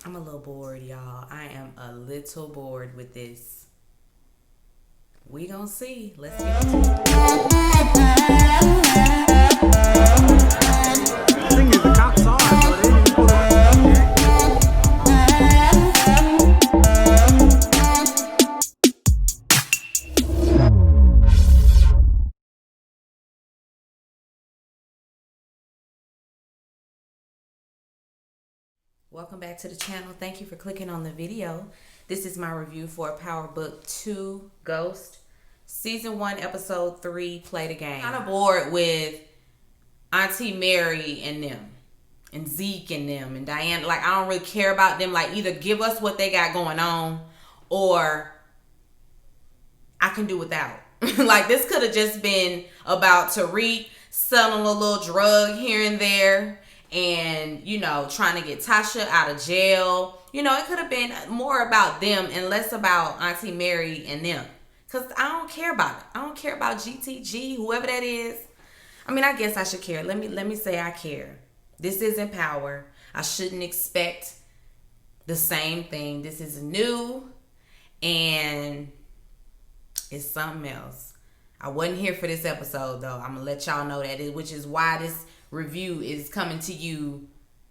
I'm a little bored, y'all. I am a little bored with this. We gonna see. Let's get into it. The thing is, the cops saw it, so they didn't pull it. Welcome back to the channel. Thank you for clicking on the video. This is my review for PowerBookII Ghost. Season 1, Episode 3, Play the Game. I'm kind of bored with Auntie Mary and them. And Zeke and them. And Diane. Like, I don't really care about them. Like, either give us what they got going on, or I can do without. Like, this could have just been about Tariq selling a little drug here and there. And, you know, trying to get Tasha out of jail. You know, it could have been more about them and less about Auntie Mary and them. Because I don't care about it. I don't care about GTG, whoever that is. I mean, I guess I should care. Let me say I care. This isn't Power. I shouldn't expect the same thing. This is new. And it's something else. I wasn't here for this episode, though. I'm going to let y'all know that, which is why this review is coming to you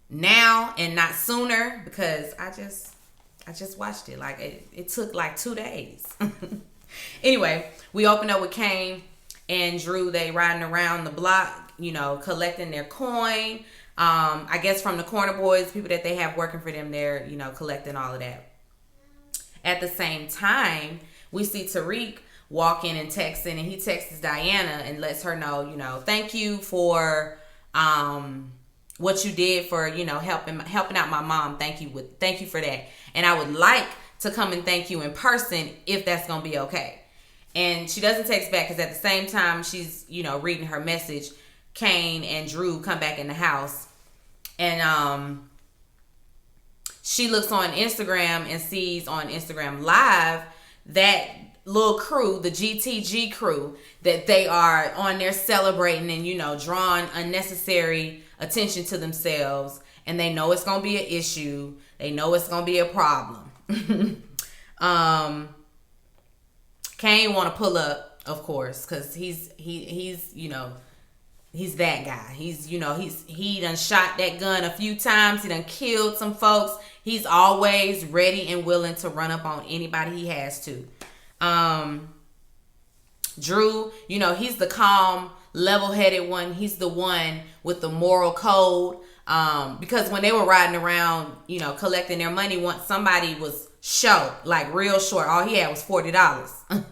now and not sooner, because I just watched it. Like, it took like 2 days. Anyway, we open up with Kane and Drew. They riding around the block, you know, collecting their coin. I guess from the corner boys, people that they have working for them, they're, you know, collecting all of that. At the same time, we see Tariq walking and texting, and he texts Diana and lets her know, you know, thank you for what you did for, you know, helping out my mom. Thank you for that. And I would like to come and thank you in person if that's gonna be okay. And she doesn't text back, because at the same time she's, you know, reading her message, Kane and Drew come back in the house, and she looks on Instagram and sees on Instagram Live that little crew, the GTG crew, that they are on there celebrating and, you know, drawing unnecessary attention to themselves. And they know it's going to be an issue. They know it's going to be a problem. Kane want to pull up, of course, because he's you know, he's that guy. He's, you know, he done shot that gun a few times. He done killed some folks. He's always ready and willing to run up on anybody he has to. Drew, you know, he's the calm, level-headed one. He's the one with the moral code. Because when they were riding around, you know, collecting their money, once somebody was short, like real short, all he had was $40.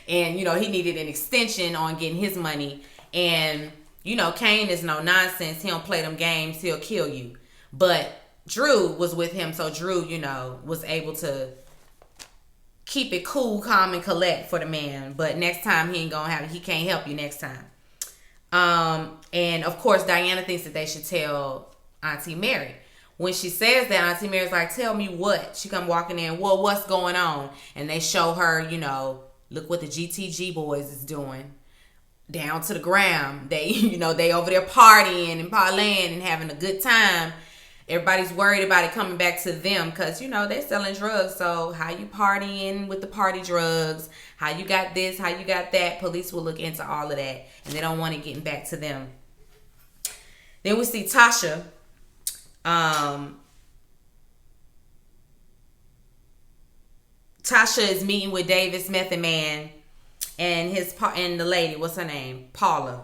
And, you know, he needed an extension on getting his money. And, you know, Kane is no nonsense. He don't play them games. He'll kill you. But Drew was with him. So Drew, you know, was able to keep it cool, calm, and collect for the man. But next time he can't help you next time. And of course, Diana thinks that they should tell Auntie Mary. When she says that, Auntie Mary's like, tell me what? She come walking in, well, what's going on? And they show her, you know, look what the GTG boys is doing. Down to the ground. They, you know, they over there partying and parlaying and having a good time. Everybody's worried about it coming back to them, because, you know, they're selling drugs. So how you partying with the party drugs? How you got this? How you got that? Police will look into all of that, and they don't want it getting back to them. Then we see Tasha. Tasha is meeting with Davis Method Man and the lady. What's her name? Paula.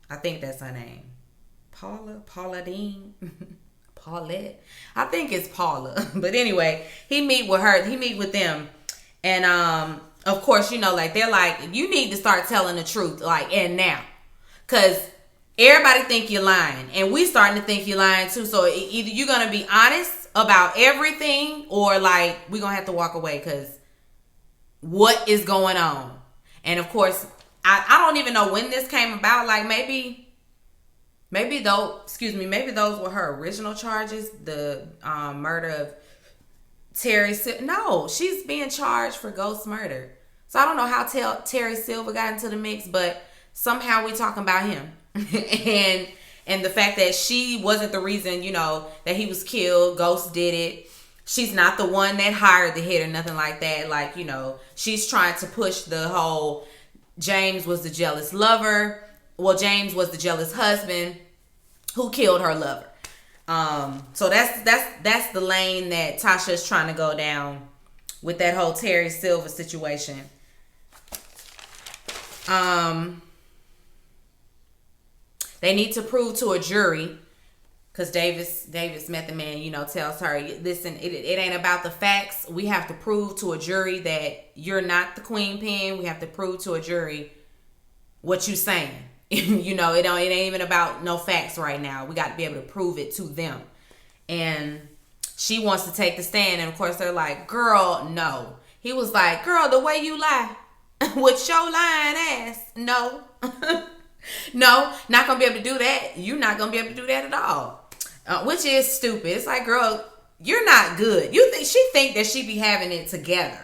I think that's her name. Paula Dean. Paulette. I think it's Paula. But anyway, he meet with them. And of course, you know, like, they're like, you need to start telling the truth, like, and now. Because everybody think you're lying. And we starting to think you're lying too. So either you're going to be honest about everything, or like, we're going to have to walk away, because what is going on? And of course, I don't even know when this came about. Like, maybe those were her original charges. The murder of Terry. No, she's being charged for ghost murder. So I don't know how Terry Silver got into the mix, but somehow we talking about him. And the fact that she wasn't the reason, that he was killed. Ghost did it. She's not the one that hired the hit or nothing like that. Like, she's trying to push the whole James was the jealous lover. Well, James was the jealous husband who killed her lover. So that's the lane that Tasha's trying to go down with that whole Terry Silver situation. They need to prove to a jury, because Davis Method Man, tells her, listen, it ain't about the facts. We have to prove to a jury that you're not the queen pin. We have to prove to a jury what you saying. It ain't even about no facts right now. We got to be able to prove it to them. And she wants to take the stand, and of course they're like, girl, no. He was like, girl, the way you lie with your lying ass, no. No, not gonna be able to do that. You're not gonna be able to do that at all. Which is stupid. It's like, girl, you're not good. She think that she be having it together,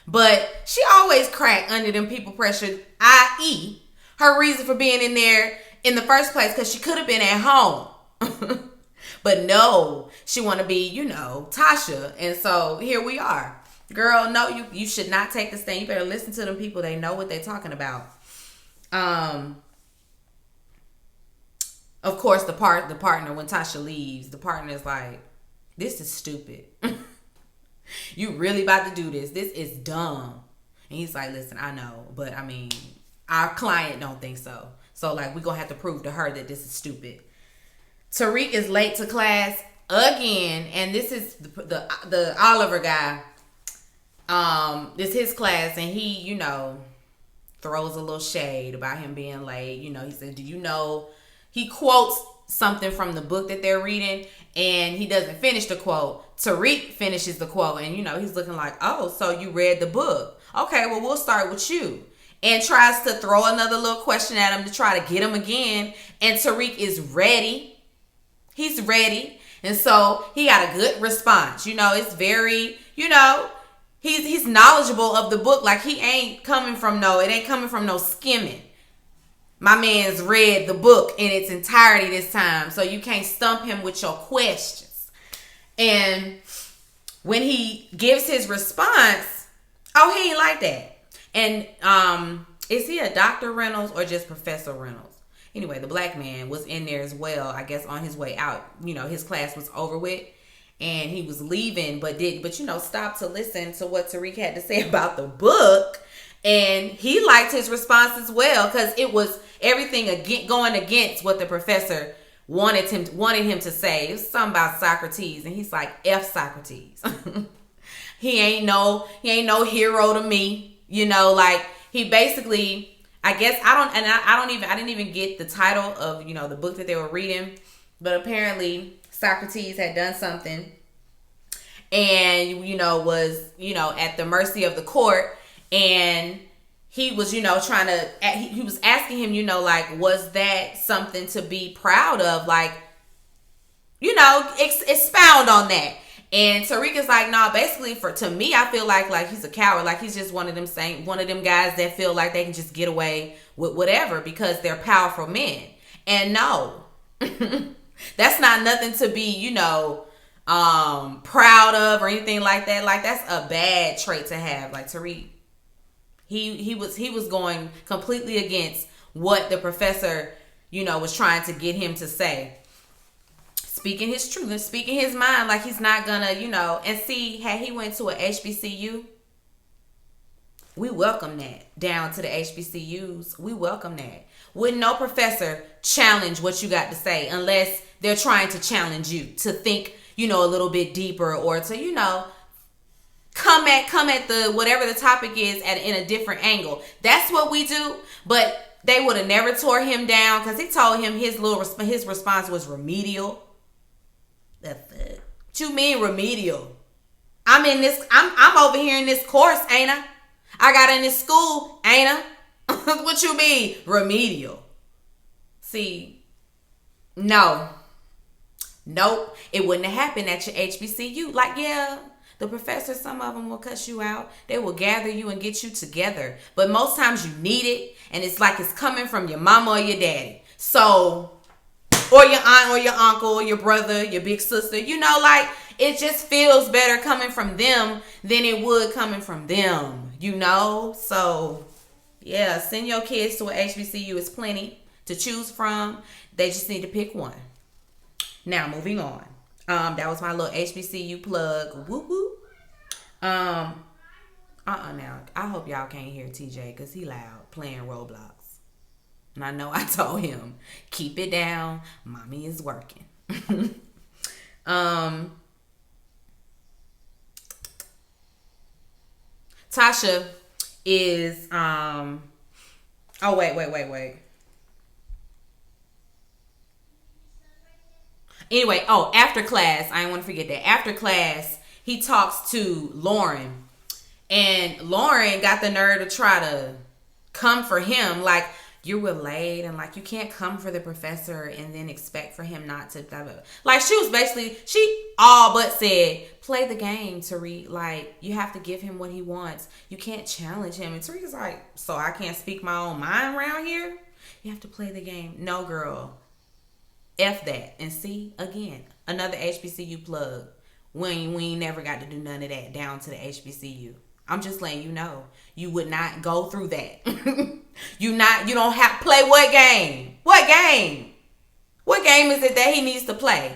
but she always crack under them people pressure, i.e. her reason for being in there in the first place, because she could have been at home. But no, she want to be, Tasha. And so here we are. Girl, no, you should not take the stand. You better listen to them people. They know what they're talking about. Of course, the partner, when Tasha leaves, the partner is like, this is stupid. You really about to do this. This is dumb. And he's like, listen, I know, but I mean, our client don't think so. So like, we're going to have to prove to her that this is stupid. Tariq is late to class again. And this is the Oliver guy. This his class, and he, throws a little shade about him being late. He said, do you know, he quotes something from the book that they're reading, and he doesn't finish the quote. Tariq finishes the quote, and he's looking like, oh, so you read the book. Okay, well, we'll start with you. And tries to throw another little question at him to try to get him again. And Tariq is ready. He's ready. And so he got a good response. It's very, he's knowledgeable of the book. Like, it ain't coming from no skimming. My man's read the book in its entirety this time, so you can't stump him with your questions. And when he gives his response, he ain't like that. And is he a Dr. Reynolds or just Professor Reynolds? Anyway, the black man was in there as well, I guess, on his way out. His class was over with, and he was leaving, but stopped to listen to what Tariq had to say about the book. And he liked his response as well, because it was everything going against what the professor wanted him to say. It was something about Socrates, and he's like, F Socrates. He ain't no hero to me. Like, he basically, I guess, I didn't even get the title of, the book that they were reading, but apparently Socrates had done something and, was, at the mercy of the court. And he was, he was asking him, like, was that something to be proud of? Like, expound on that. And Tariq is like, nah, basically to me, I feel like he's a coward. Like, he's just one of them guys that feel like they can just get away with whatever because they're powerful men. And no, that's not nothing to be, proud of or anything like that. Like, that's a bad trait to have. Like, Tariq, he was going completely against what the professor, was trying to get him to say. Speaking his truth and speaking his mind, like he's not gonna, and see, had he went to a HBCU, we welcome that. Down to the HBCUs, we welcome that. Wouldn't no professor challenge what you got to say unless they're trying to challenge you to think, a little bit deeper, or to, come at the whatever the topic is in a different angle. That's what we do. But they would have never tore him down, because he told him his response was remedial. What you mean remedial? I'm over here in this course, ain't I? I got in this school, ain't I? What you mean remedial? See, no. Nope. It wouldn't have happened at your HBCU. Like, yeah, the professors, some of them will cuss you out. They will gather you and get you together. But most times you need it, and it's like it's coming from your mama or your daddy. So or your aunt or your uncle or your brother, your big sister. You know, like, it just feels better coming from them than it would coming from them, you know? So, yeah, send your kids to an HBCU. It's plenty to choose from. They just need to pick one. Now, moving on. That was my little HBCU plug. Woo woo. Now, I hope y'all can't hear TJ because he loud playing Roblox. And I know I told him, keep it down. Mommy is working. Tasha is, wait. Anyway, after class, I didn't want to forget that. After class, he talks to Lauren. And Lauren got the nerve to try to come for him. Like, you were late and, like, you can't come for the professor and then expect for him not to. Blah, blah, blah. Like, she all but said, play the game, Tariq. Like, you have to give him what he wants. You can't challenge him. And Tariq is like, so I can't speak my own mind around here? You have to play the game. No, girl. F that. And see, again, another HBCU plug. We ain't never got to do none of that down to the HBCU. I'm just letting you know. You would not go through that. You don't have play what game? What game? What game is it that he needs to play?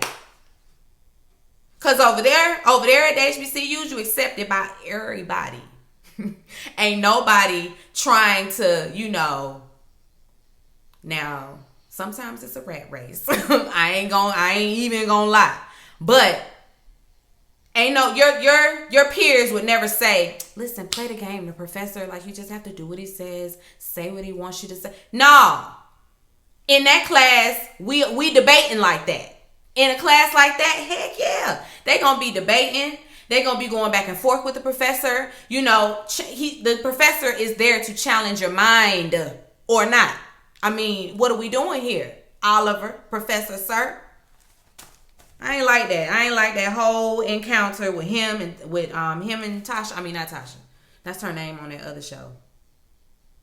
Cause over there at the HBCUs, you accepted by everybody. Ain't nobody trying to, now sometimes it's a rat race. I ain't even gonna lie. But ain't no your peers would never say, listen, play the game. The professor, like, you just have to do what he says, say what he wants you to say. No. In that class, we debating like that. In a class like that, heck yeah. They gonna be debating. They gonna be going back and forth with the professor. The professor is there to challenge your mind or not. I mean, what are we doing here? Oliver, Professor, sir? I ain't like that. I ain't like that whole encounter with him and Tasha. I mean, not Tasha. That's her name on that other show.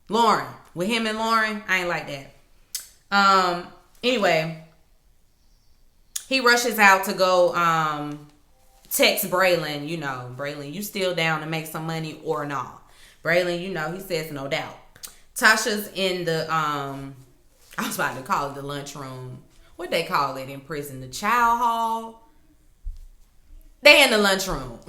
Lauren. With him and Lauren, I ain't like that. Anyway, he rushes out to go text Brayden. Brayden, you still down to make some money or not? Brayden, he says no doubt. Tasha's in the I was about to call it the lunchroom. What they call it in prison? The child hall? They in the lunchroom.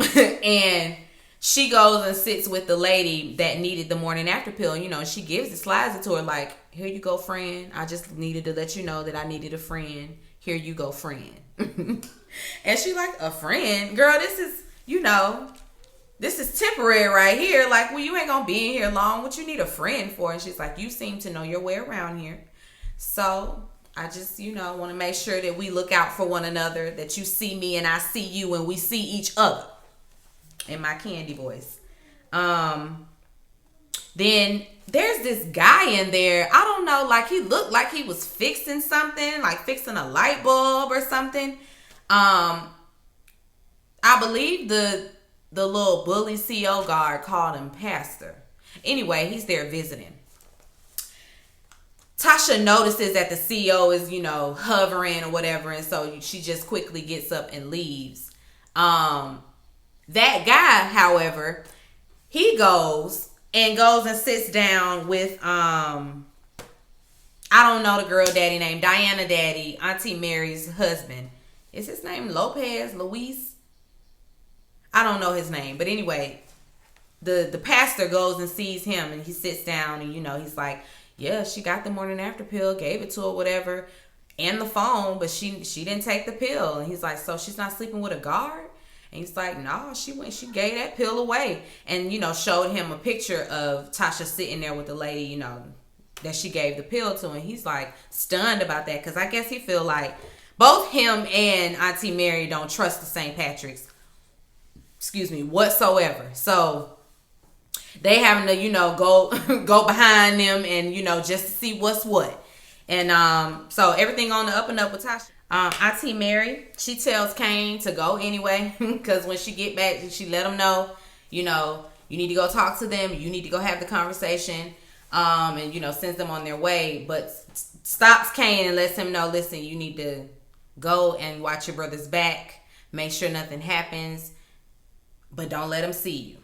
And she goes and sits with the lady that needed the morning after pill. She slides it to her like, here you go, friend. I just needed to let you know that I needed a friend. Here you go, friend. And she like, a friend? Girl, this is, this is temporary right here. Like, well, you ain't gonna be in here long. What you need a friend for? And she's like, you seem to know your way around here. So I just, want to make sure that we look out for one another, that you see me and I see you and we see each other. In my candy voice. Then there's this guy in there. I don't know, like, he looked like he was fixing something, like fixing a light bulb or something. I believe the little bully CO guard called him pastor. Anyway, he's there visiting. Tasha notices that the CEO is, hovering or whatever, and so she just quickly gets up and leaves. That guy, however, he goes and sits down with, I don't know the girl daddy name, Diana daddy, Auntie Mary's husband. Is his name Lopez, Luis? I don't know his name. But anyway, the pastor goes and sees him and he sits down and, he's like, yeah, she got the morning after pill, gave it to her, whatever, and the phone, but she didn't take the pill. And he's like, so she's not sleeping with a guard? And he's like, no, she gave that pill away. And, showed him a picture of Tasha sitting there with the lady, that she gave the pill to. And he's like stunned about that because I guess he feel like both him and Auntie Mary don't trust the St. Patrick's, whatsoever. So they having to, go behind them and, just to see what's what. And so everything on the up and up with Tasha. Auntie Mary, she tells Kane to go anyway, because when she get back, she let him know, you need to go talk to them, you need to go have the conversation, and sends them on their way. But stops Kane and lets him know, listen, you need to go and watch your brother's back. Make sure nothing happens. But don't let him see you.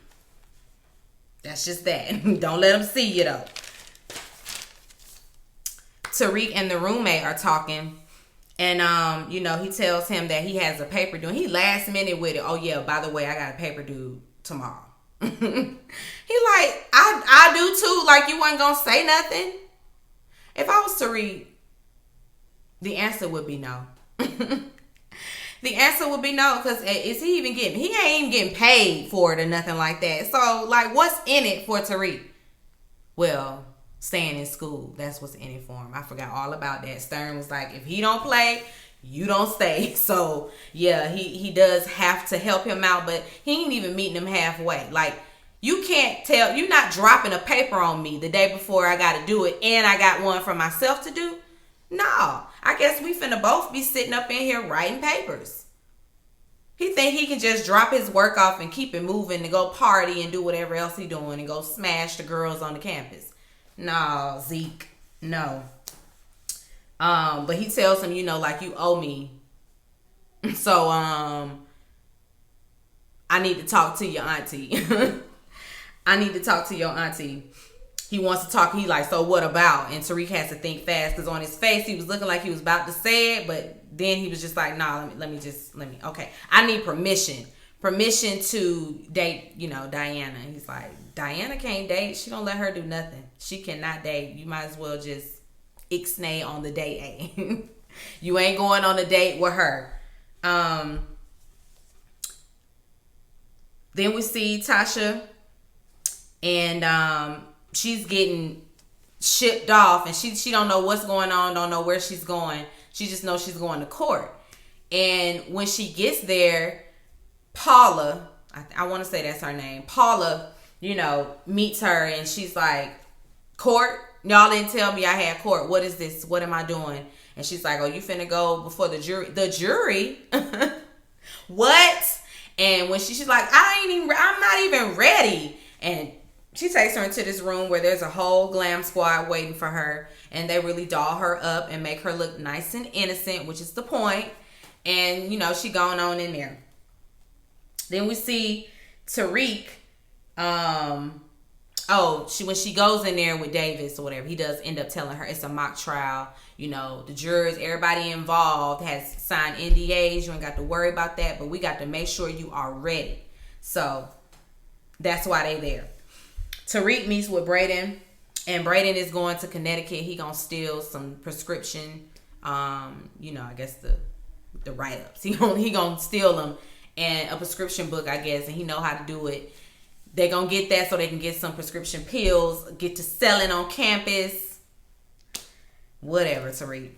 That's just that. Don't let him see you, though. Tariq and the roommate are talking. And, he tells him that he has a paper due. He last minute with it. Oh, yeah, by the way, I got a paper due tomorrow. He like, I do too. Like, you wasn't going to say nothing. If I was Tariq, the answer would be no. The answer would be no, because he ain't even getting paid for it or nothing like that. So, like, what's in it for Tariq? Well, staying in school. That's what's in it for him. I forgot all about that. Stern was like, if he don't play, you don't stay. So, yeah, he does have to help him out, but he ain't even meeting him halfway. Like, you can't tell, you're not dropping a paper on me the day before I got to do it, and I got one for myself to do. No, I guess we finna both be sitting up in here writing papers. He think he can just drop his work off and keep it moving and go party and do whatever else he doing and go smash the girls on the campus. No, Zeke, no. But he tells him, like, you owe me. So, I need to talk to your auntie. I need to talk to your auntie. He wants to talk. He like, so what about? And Tariq has to think fast, because on his face, he was looking like he was about to say it, but then he was just like, nah, let me, okay. I need permission to date, Diana. He's like, Diana can't date. She don't let her do nothing. She cannot date. You might as well just ixnay on the date A. You ain't going on a date with her. Then we see Tasha, and she's getting shipped off, and she don't know what's going on, don't know where she's going. She just knows she's going to court. And when she gets there, Paula, I want to say that's her name, Paula, meets her, and she's like, court? Y'all didn't tell me I had court. What is this? What am I doing? And she's like, oh, you finna go before the jury. The jury? What? And when she's like, I'm not even ready. And she takes her into this room where there's a whole glam squad waiting for her, and they really doll her up and make her look nice and innocent, which is the point. And, she going on in there. Then we see Tariq, when she goes in there with Davis or whatever, he does end up telling her it's a mock trial. The jurors, everybody involved has signed NDAs. You ain't got to worry about that, but we got to make sure you are ready. So that's why they there. Tariq meets with Brayden, and Brayden is going to Connecticut. He gonna steal some prescription, I guess the write-ups. He gonna steal them, and a prescription book, I guess, and he know how to do it. They gonna get that so they can get some prescription pills, get to selling on campus. Whatever, Tariq.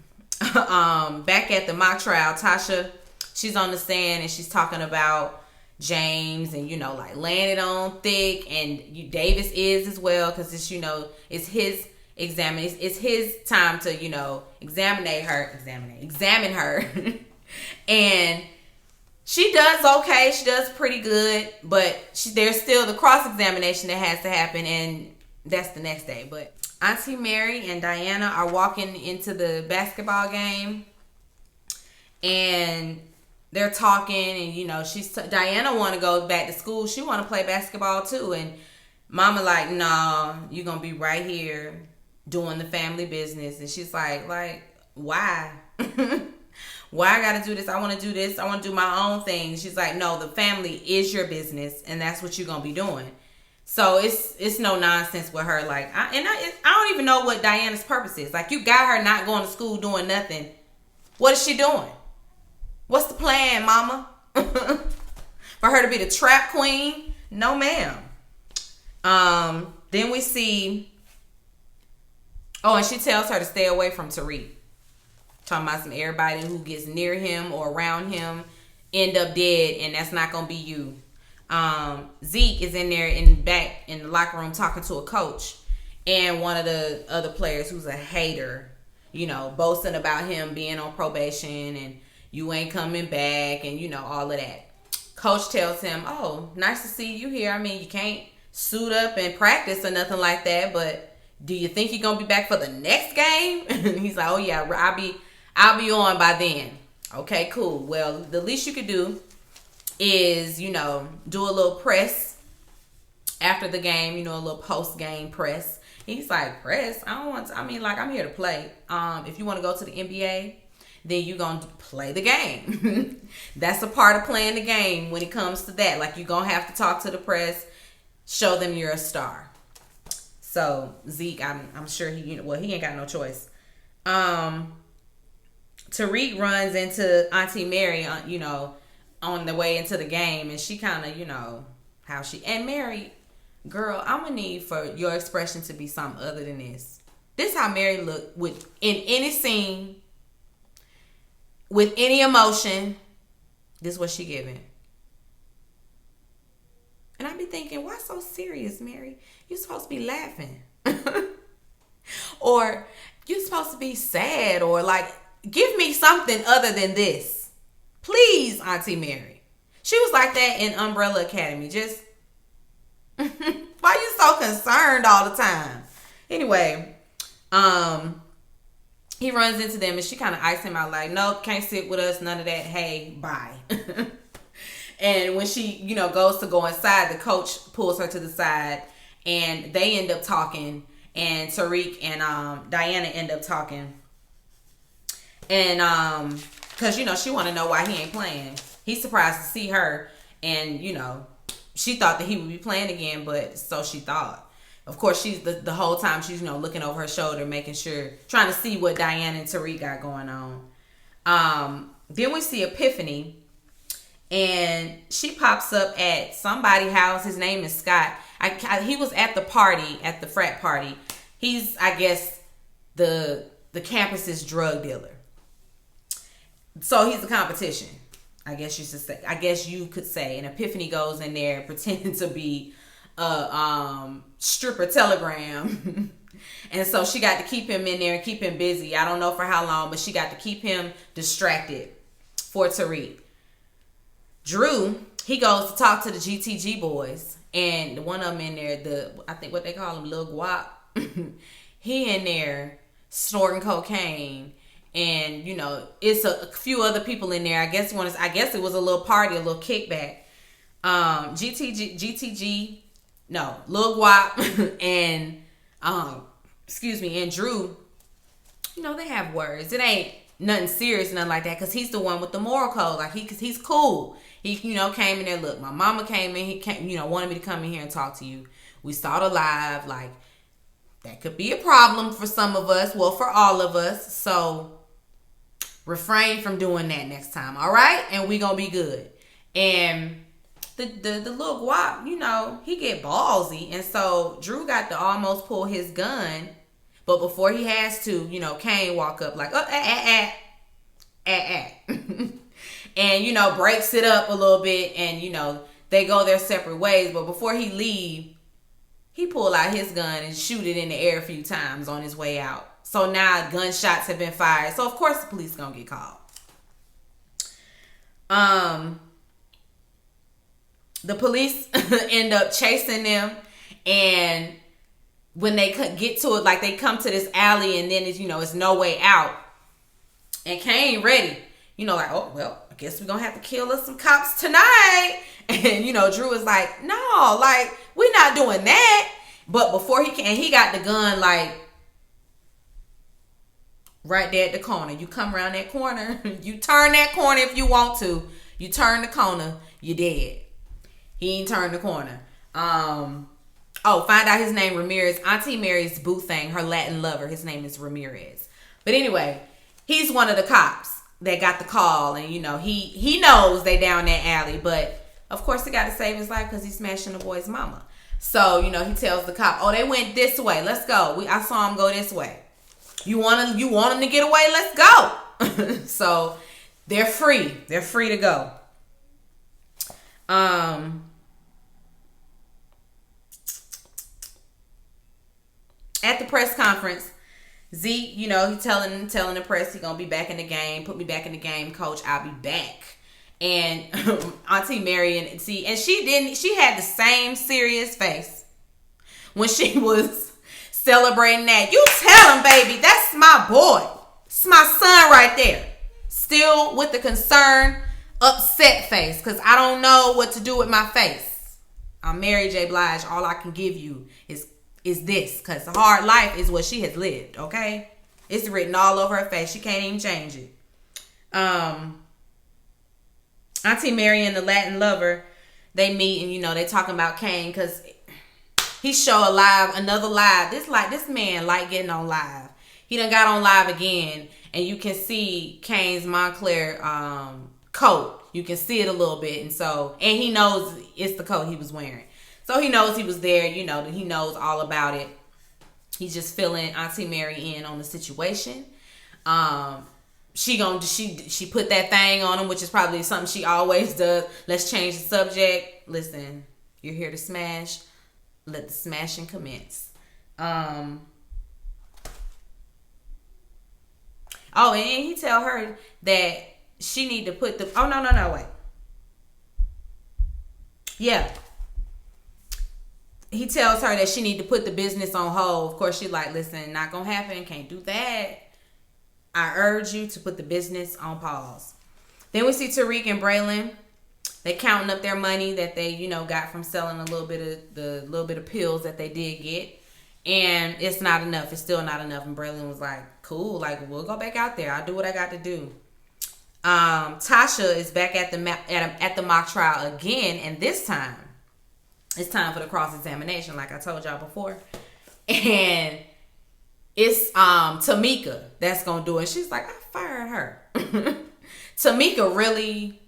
Back at the mock trial, Tasha, she's on the stand, and she's talking about James, and like laying it on thick, and Davis is as well, because it's it's his it's his time to examine her. And she does okay, she does pretty good, but there's still the cross-examination that has to happen, and that's the next day. But Auntie Mary and Diana are walking into the basketball game, and they're talking, and Diana want to go back to school. She want to play basketball too, and Mama like, no, you gonna be right here doing the family business. And she's like, why? Why I gotta do this? I want to do this. I want to do my own thing. She's like, no, the family is your business, and that's what you're gonna be doing. So it's no nonsense with her. Like, I don't even know what Diana's purpose is. Like, you got her not going to school, doing nothing. What is she doing? What's the plan, Mama? For her to be the trap queen? No, ma'am. Then we see, and she tells her to stay away from Tariq. Talking about everybody who gets near him or around him end up dead, and that's not gonna be you. Zeke is in there back in the locker room talking to a coach, and one of the other players who's a hater, boasting about him being on probation and you ain't coming back, and all of that. Coach tells him, oh, nice to see you here. I mean, you can't suit up and practice or nothing like that, but do you think you're gonna be back for the next game? And he's like, oh yeah, I'll be on by then. Okay, cool. Well, the least you could do is, you know, do a little press after the game, you know, a little post-game press. He's like, press? I'm here to play. If you want to go to the NBA, then you're going to play the game. That's a part of playing the game when it comes to that. Like, you're going to have to talk to the press, show them you're a star. So, Zeke, I'm sure he ain't got no choice. Tariq runs into Auntie Mary, you know, on the way into the game, and she kind of, you know, and Mary, girl, I'm gonna need for your expression to be something other than this. This is how Mary looked in any scene, with any emotion. This is what she giving. And I be thinking, why so serious, Mary? You're supposed to be laughing. Or you're supposed to be sad, or like, give me something other than this. Please, Auntie Mary. She was like that in Umbrella Academy. Just, why you so concerned all the time? Anyway, he runs into them and she kind of iced him out like, nope, can't sit with us, none of that. Hey, bye. And when she, you know, goes to go inside, the coach pulls her to the side and they end up talking, and Tariq and Diana end up talking. And because, you know, she want to know why he ain't playing. He's surprised to see her, and, you know, she thought that he would be playing again, but so she thought. Of course, she's the whole time she's, you know, looking over her shoulder, making sure, trying to see what Diana and Tariq got going on. Then we see Epiphany, and she pops up at somebody's house. His name is Scott. He was at the party, at the frat party. He's, I guess, the campus's drug dealer. So he's a competition, I guess you could say. And Epiphany goes in there pretending to be a stripper telegram. And so she got to keep him in there and keep him busy. I don't know for how long, but she got to keep him distracted for Tariq. Drew, he goes to talk to the GTG boys. And one of them in there, I think what they call him, Lil Guap. He in there snorting cocaine. And, you know, it's a few other people in there. I guess it was a little party, a little kickback. Lil Guap and and Drew, you know, they have words. It ain't nothing serious, nothing like that, because he's the one with the moral code. Like, he's cool. He, you know, came in there, look, my mama came in, he came, you know, wanted me to come in here and talk to you. We saw the live, like, that could be a problem for some of us, well, for all of us. So refrain from doing that next time, all right? And we gonna be good. And the little guap, you know, he get ballsy, and so Drew got to almost pull his gun, but before he has to, you know, Kane walk up like, and, you know, breaks it up a little bit, and, you know, they go their separate ways. But before he leave, he pull out his gun and shoot it in the air a few times on his way out. So now gunshots have been fired. So of course the police gonna get called. The police end up chasing them, and when they get to it, like, they come to this alley, and then it's, you know, it's no way out. And Kane ready, you know, like, oh well, I guess we're gonna have to kill us some cops tonight. And, you know, Drew is like, no, like, we're not doing that. But before he got the gun, like, right there at the corner. You come around that corner, you turn that corner if you want to. You turn the corner, you're dead. He ain't turned the corner. Find out his name Ramirez. Auntie Mary's boo thing, her Latin lover, his name is Ramirez. But anyway, he's one of the cops that got the call, and, you know, he knows they down that alley, but of course he got to save his life because he's smashing the boy's mama. So, you know, he tells the cop, oh, they went this way, let's go. I saw him go this way. You want him to get away? Let's go. So they're free to go. At the press conference, Zeke, you know, he telling the press he gonna be back in the game. Put me back in the game, coach. I'll be back. And Auntie Mary and she had the same serious face when she was celebrating that. You tell him, baby, that's my boy. It's my son right there. Still with the concerned, upset face, because I don't know what to do with my face. I'm Mary J. Blige. All I can give you is this, because hard life is what she has lived, okay? It's written all over her face. She can't even change it. Auntie Mary and the Latin lover, they meet, and they talking about Kane, because he show another live. This man like getting on live. He done got on live again, and you can see Kane's Montclair coat. You can see it a little bit, and he knows it's the coat he was wearing. So he knows he was there, he knows all about it. He's just filling Auntie Mary in on the situation. She put that thing on him, which is probably something she always does. Let's change the subject. Listen, you're here to smash. Let the smashing commence. And he tell her that she need to put the... Oh, no, wait. Yeah. He tells her that she need to put the business on hold. Of course, she like, listen, not gonna happen. Can't do that. I urge you to put the business on pause. Then we see Tariq and Brayden. They counting up their money that they, got from selling a little bit of pills that they did get. And it's not enough. It's still not enough. And Brayden was like, cool, like, we'll go back out there. I'll do what I got to do. Tasha is back at the mock trial again, and this time it's time for the cross-examination, like I told y'all before. And it's Tamika that's gonna do it. She's like, I fired her. Tamika really,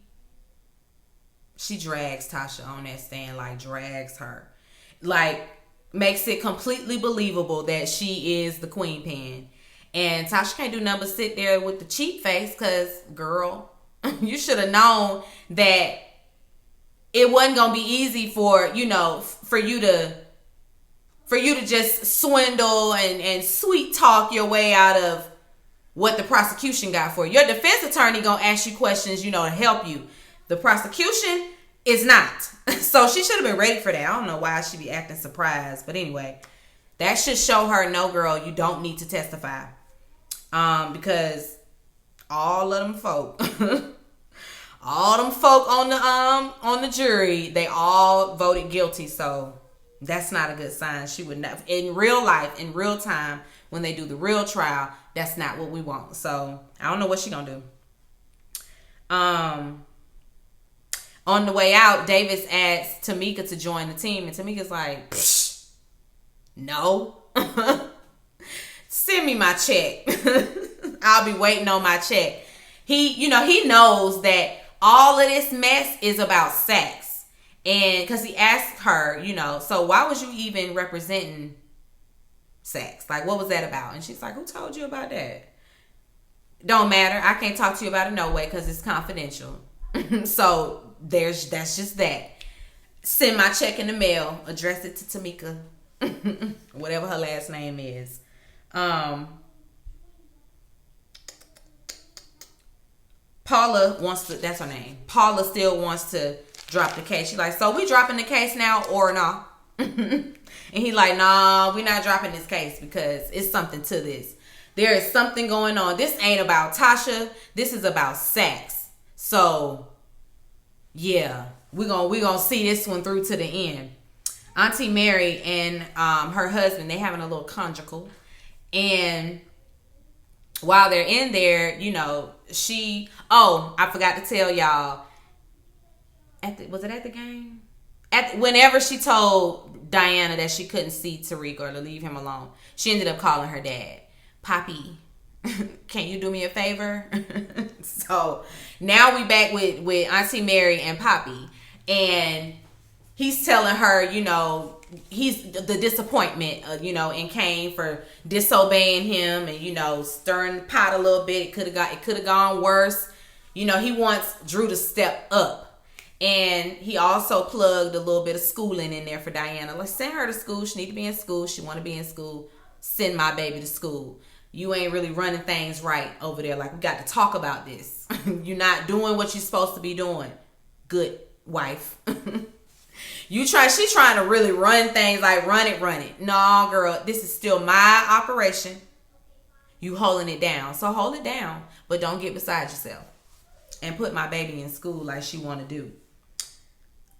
she drags Tasha on that stand, like drags her, like makes it completely believable that she is the queen pin. And Tasha can't do nothing but sit there with the cheap face, because, girl, you should have known that it wasn't going to be easy for you to just swindle and sweet talk your way out of what the prosecution got for you. Your defense attorney going to ask you questions, to help you. The prosecution is not. So she should have been ready for that. I don't know why she be acting surprised. But anyway, that should show her, no, girl, you don't need to testify. Because all of them folk, on the jury, they all voted guilty. So that's not a good sign. She would not, in real life, in real time, when they do the real trial, that's not what we want. So I don't know what she gonna do. On the way out, Davis asks Tamika to join the team, and Tamika's like, no. Send me my check. I'll be waiting on my check. He knows that all of this mess is about sex. And because he asked her, so why was you even representing sex? Like, what was that about? And she's like, who told you about that? Don't matter. I can't talk to you about it no way, because it's confidential. So that's just that. Send my check in the mail. Address it to Tamika. Whatever her last name is. Paula wants to, that's her name. Paula still wants to drop the case. She's like, so we dropping the case now or no? And he like, nah, we're not dropping this case because it's something to this. There is something going on. This ain't about Tasha. This is about sex. So yeah, we're gonna see this one through to the end. Auntie Mary and her husband, they having a little conjugal. And while they're in there, I forgot to tell y'all, was it at the game? Whenever she told Diana that she couldn't see Tariq or to leave him alone, she ended up calling her dad. Poppy, can you do me a favor? So now we back with Auntie Mary and Poppy. And he's telling her, he's the disappointment, in Kane for disobeying him and, stirring the pot a little bit. It could have gone worse. He wants Drew to step up. And he also plugged a little bit of schooling in there for Diana. Let's send her to school. She need to be in school. She want to be in school. Send my baby to school. You ain't really running things right over there. Like, we got to talk about this. You're not doing what you're supposed to be doing. Good wife. She trying to really run things, like run it. No, girl, this is still my operation. You holding it down. So hold it down, but don't get beside yourself. And put my baby in school like she want to do.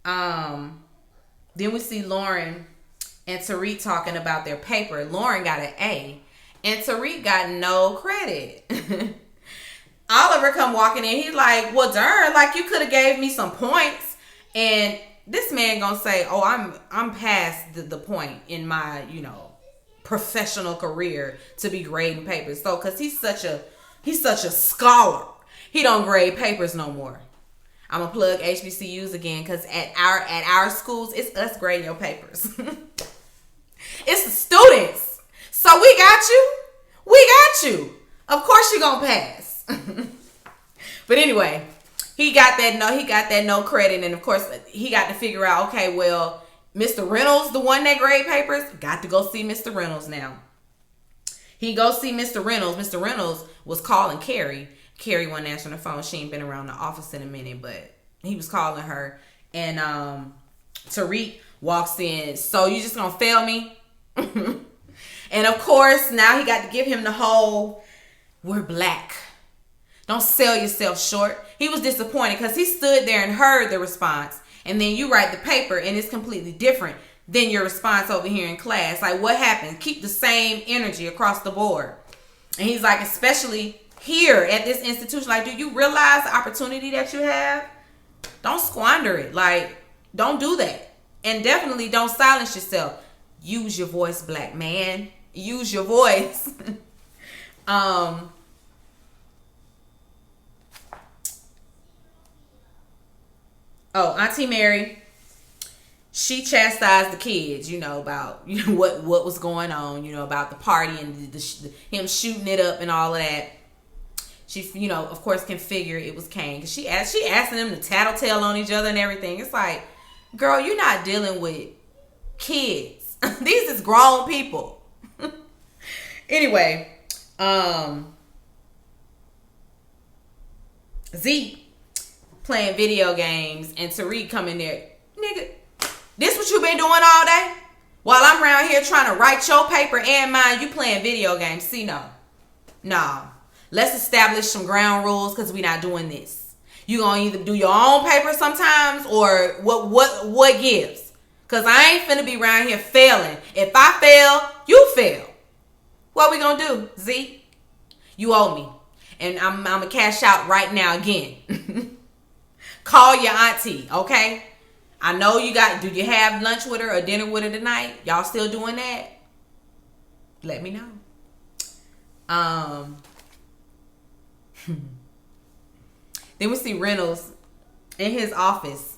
Then we see Lauren and Tariq talking about their paper. Lauren got an A, and Tariq got no credit. Oliver come walking in. He's like, well, darn, like you could have gave me some points. And this man gonna say, oh, I'm past the point in my, professional career to be grading papers. So, cause he's such a scholar, he don't grade papers no more. I'm gonna plug HBCUs again, cause at our schools, it's us grading your papers. It's the students. So we got you. Of course you're gonna pass. But anyway, he got that no credit, and of course he got to figure out, okay, well, Mr. Reynolds, the one that grade papers, got to go see Mr. Reynolds now. He goes see Mr. Reynolds. Mr. Reynolds was calling Carrie. Carrie wasn't answering the phone. She ain't been around the office in a minute, but he was calling her. And Tariq walks in. So you just gonna fail me? And of course, now he got to give him the whole, we're black. Don't sell yourself short. He was disappointed because he stood there and heard the response. And then you write the paper and it's completely different than your response over here in class. Like, what happened? Keep the same energy across the board. And he's like, especially here at this institution, like, do you realize the opportunity that you have? Don't squander it. Like, don't do that. And definitely don't silence yourself. Use your voice, black man. Use your voice. Auntie Mary, she chastised the kids, about what was going on, about the party and him shooting it up and all of that. She, of course, can figure it was Kane, because she asking them to tattletale on each other and everything. It's like, girl, you're not dealing with kids. These is grown people. Anyway, Z playing video games, and Tariq come in there, nigga, this what you been doing all day? While I'm around here trying to write your paper and mine, you playing video games. See, no. Let's establish some ground rules, because we not doing this. You gonna either do your own paper sometimes, or what gives? Because I ain't finna be around here failing. If I fail, you fail. What we gonna do, Z? You owe me. And I'm gonna cash out right now again. Call your auntie, okay? I know do you have lunch with her or dinner with her tonight? Y'all still doing that? Let me know. Then we see Reynolds in his office.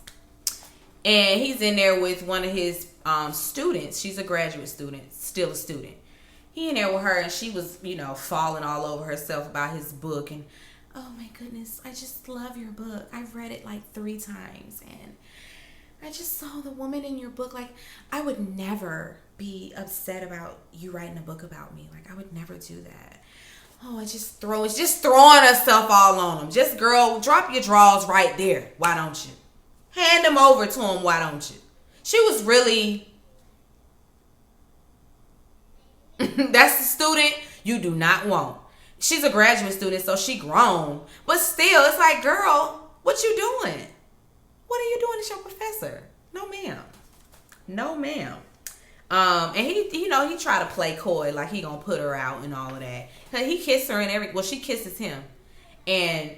And he's in there with one of his students. She's a graduate student, still a student. He in there with her, and she was, falling all over herself about his book. And, oh my goodness, I just love your book. I've read it like 3 times, and I just saw the woman in your book. Like, I would never be upset about you writing a book about me. Like, I would never do that. Oh, it's just throwing herself all on him. Just, girl, drop your drawers right there. Why don't you? Hand them over to him. Why don't you? She was really... That's the student you do not want. She's a graduate student, so she grown. But still, it's like, girl, what you doing? What are you doing as your professor? No, ma'am. No, ma'am. And he tried to play coy, like he gonna put her out and all of that. He kissed her and she kisses him, and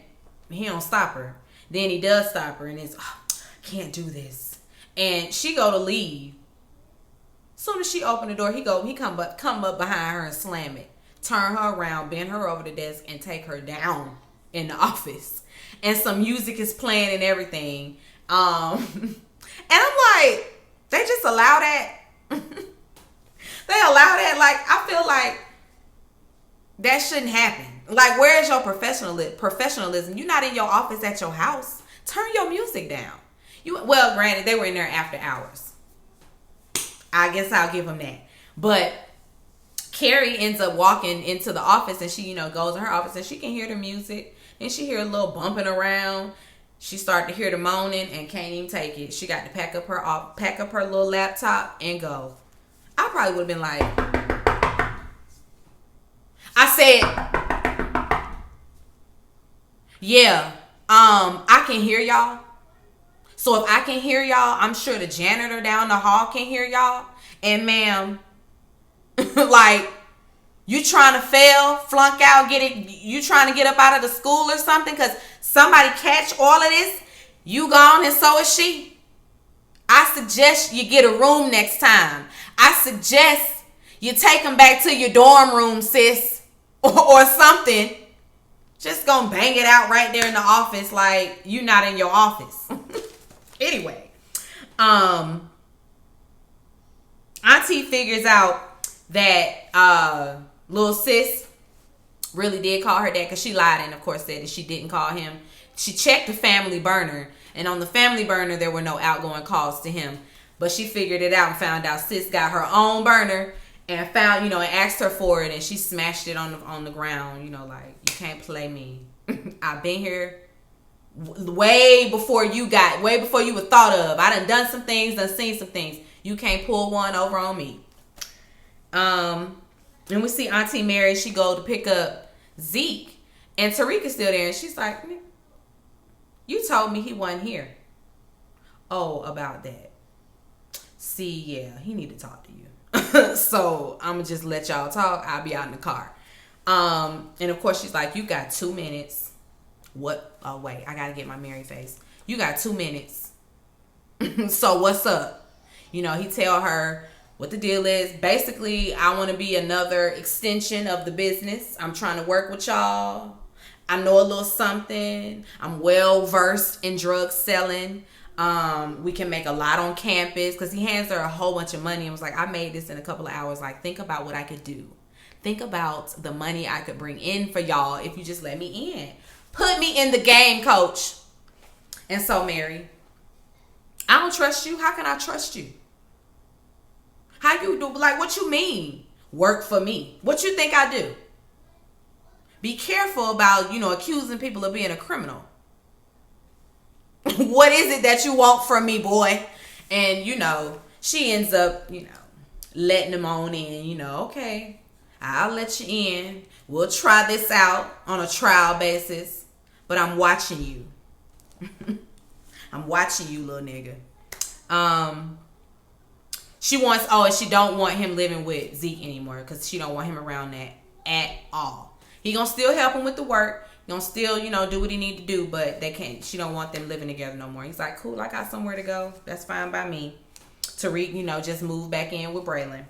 he don't stop her. Then he does stop her, and it's, can't do this. And she go to leave. Soon as she opened the door, he come up behind her and slam it, turn her around, bend her over the desk, and take her down in the office. And some music is playing and everything. And I'm like, they just allow that. They allow that. Like, I feel like that shouldn't happen. Like, where is your professionalism? You're not in your office at your house. Turn your music down. Well, granted, they were in there after hours. I guess I'll give them that. But Carrie ends up walking into the office, and she, goes in her office, and she can hear the music, and she hear a little bumping around. She started to hear the moaning and can't even take it. She got to pack up her little laptop and go. I probably would have been like, I said, yeah, I can hear y'all. So if I can hear y'all, I'm sure the janitor down the hall can hear y'all. And ma'am, like, you trying to fail, flunk out, you trying to get up out of the school or something because somebody catch all of this, you gone and so is she. I suggest you get a room next time. I suggest you take them back to your dorm room, sis, or something. Just gonna bang it out right there in the office like you not in your office. Anyway, Auntie figures out that little sis really did call her dad because she lied and of course said that she didn't call him. She checked the family burner and on the family burner there were no outgoing calls to him. But she figured it out and found out sis got her own burner and found, and asked her for it and she smashed it on the ground, like, you can't play me. I've been here way before you were thought of. I done some things, done seen some things. You can't pull one over on me. And we see Auntie Mary, she go to pick up Zeke and Tariq is still there and she's like, you told me he wasn't here. Oh, about that. See, yeah, he need to talk to you. So I'm gonna just let y'all talk. I'll be out in the car. And of course she's like, you got 2 minutes. What? Oh wait, I gotta get my Mary face. You got 2 minutes. So what's up? He tell her what the deal is. Basically, I want to be another extension of the business. I'm trying to work with y'all. I know a little something. I'm well versed in drug selling. We can make a lot on campus because he hands her a whole bunch of money and was like, I made this in a couple of hours. Like, think about what I could do. Think about the money I could bring in for y'all if you just let me in. Put me in the game, coach. And so, Mary, I don't trust you. How can I trust you? How you do? Like, what you mean? Work for me. What you think I do? Be careful about, accusing people of being a criminal. What is it that you want from me, boy? And, she ends up, letting him on in, okay, I'll let you in. We'll try this out on a trial basis. But I'm watching you. I'm watching you, little nigga. She don't want him living with Zeke anymore because she don't want him around that at all. He gonna still help him with the work. He gonna still, do what he need to do, but she don't want them living together no more. He's like, cool, I got somewhere to go. That's fine by me. Tariq, just move back in with Brayden.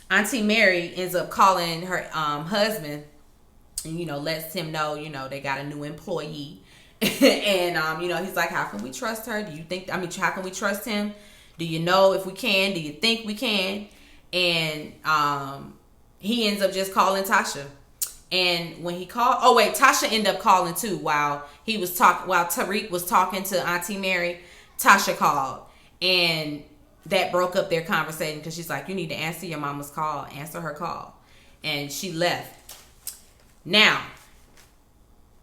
Auntie Mary ends up calling her husband and, lets him know, they got a new employee. And, he's like, how can we trust her? How can we trust him? Do you know if we can? Do you think we can? And he ends up just calling Tasha. And when he called, Tasha ended up calling too while Tariq was talking to Auntie Mary. Tasha called. And that broke up their conversation because she's like, you need to answer your mama's call. Answer her call. And she left. Now,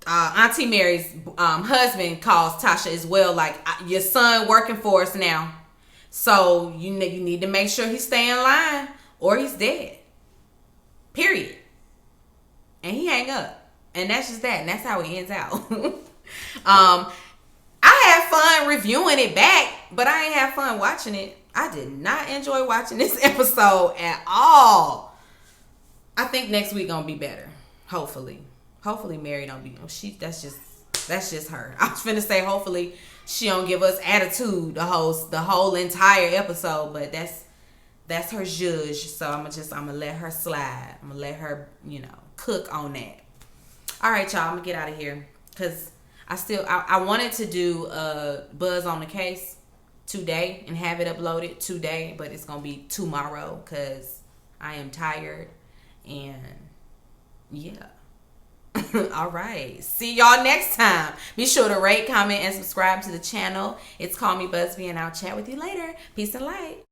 Auntie Mary's husband calls Tasha as well, like, your son working for us now. So you need to make sure he stay in line or he's dead. Period. And he hang up. And that's just that. And that's how it ends out. I had fun reviewing it back, but I ain't have fun watching it. I did not enjoy watching this episode at all. I think next week gonna be better. Hopefully Mary don't be. That's just her. I was finna say hopefully she don't give us attitude the whole entire episode, but that's her judge. So I'm gonna let her slide. I'm gonna let her cook on that. All right, y'all. I'm gonna get out of here because I wanted to do a Buzz on the Case today and have it uploaded today, but it's gonna be tomorrow because I am tired and yeah. All right. See y'all next time. Be sure to rate, comment, and subscribe to the channel. It's Call Me Busby, and I'll chat with you later. Peace and light.